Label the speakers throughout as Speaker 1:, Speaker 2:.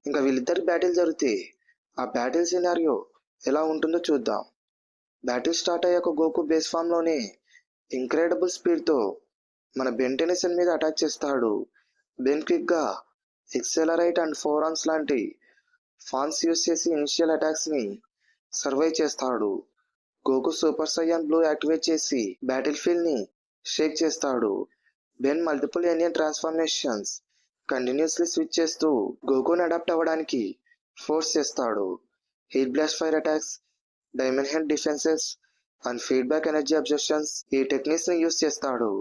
Speaker 1: ఇంకా వీళ్ళిద్దరి బ్యాటిల్ జరిగితే ఆ బ్యాటిల్ సినారియో ఎలా ఉంటుందో చూద్దాం. బ్యాటిల్ స్టార్ట్ అయ్యాక గోకు బేస్ ఫామ్లోనే ఇంక్రెడిబుల్ స్పీడ్తో మన బెన్ టెన్నిసన్ మీద అటాక్ చేస్తాడు. బెన్ క్విక్గా ఎక్సెలరైట్ అండ్ ఫోర్ ఆర్మ్స్ లాంటి ఫాన్స్ యూస్ చేసి ఇనిషియల్ అటాక్స్ని సర్వైవ్ చేస్తాడు. Goku super saiyan blue activate చేసి బ్యాటిల్ ఫీల్డ్ని షేక్ చేస్తాడు. Ben multiple alien transformations continuously switch చేస్తూ గోకుని అడాప్ట్ అవ్వడానికి ఫోర్స్ చేస్తాడు. Heat blast fire attacks, diamond head defenses and feedback energy absorptions ఈ టెక్నిక్స్ని యూస్ చేస్తాడు.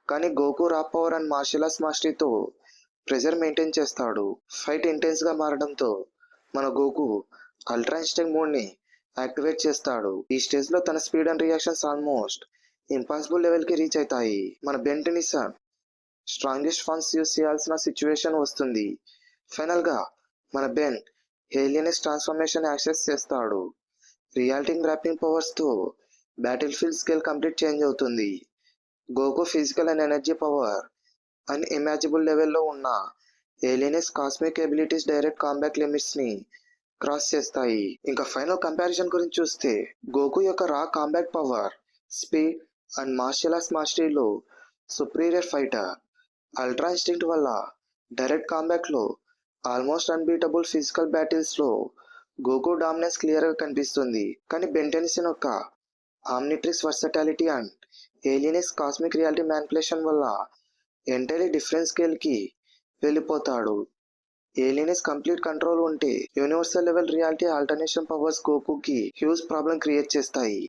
Speaker 1: కానీ Goku raw power and martial arts మాస్టరీతో ప్రెజర్ మెయింటైన్ చేస్తాడు. ఫైట్ ఇంటెన్స్గా మారడంతో మన గోకు అల్ట్రా ఇన్స్టింక్ట్ మోడ్ని యాక్టివేట్ చేస్తాడు. ఈ స్టేజ్లో తన speed and reactions almost impossible లెవెల్కి రీచ్ అవుతాయి. మన Ben Tennyson strongest forms use చేయాల్సిన సిచ్యువేషన్ వస్తుంది. ఫైనల్గా మన బెన్ ఏలియనిస్ట్ ట్రాన్స్ఫర్మేషన్ యాక్సెస్ చేస్తాడు. రియాలిటీ ర్యాపింగ్ పవర్స్తో battlefield scale complete change అవుతుంది. Goku physical and energy power unimaginable లెవెల్లో ఉన్న Alien X cosmic abilities direct combat లిమిట్స్ని క్రాస్ చేస్తాయి. ఇంకా ఫైనల్ కంపారిజన్ గురించి చూస్తే గోకు యొక్క రా combat power, speed and martial arts మాస్టరీలో సుపీరియర్ ఫైటర్. అల్ట్రా ఇన్స్టింక్ట్ వల్ల డైరెక్ట్ కాంబాట్లో ఆల్మోస్ట్ అన్బీటబుల్ ఫిజికల్ బ్యాటిల్స్లో గోకు డామినెన్స్ క్లియర్గా కనిపిస్తుంది. కానీ బెన్ టెన్నిసన్ యొక్క Omnitrix versatility and Alien X cosmic reality manipulation వల్ల ఎంటైర్లీ డిఫరెంట్ స్కేల్కి వెళ్ళిపోతాడు. ఏలియనిస్ట్ కంప్లీట్ కంట్రోల్ ఉంటే universal level reality alternation powers గోకుకి హ్యూజ్ ప్రాబ్లం క్రియేట్ చేస్తాయి.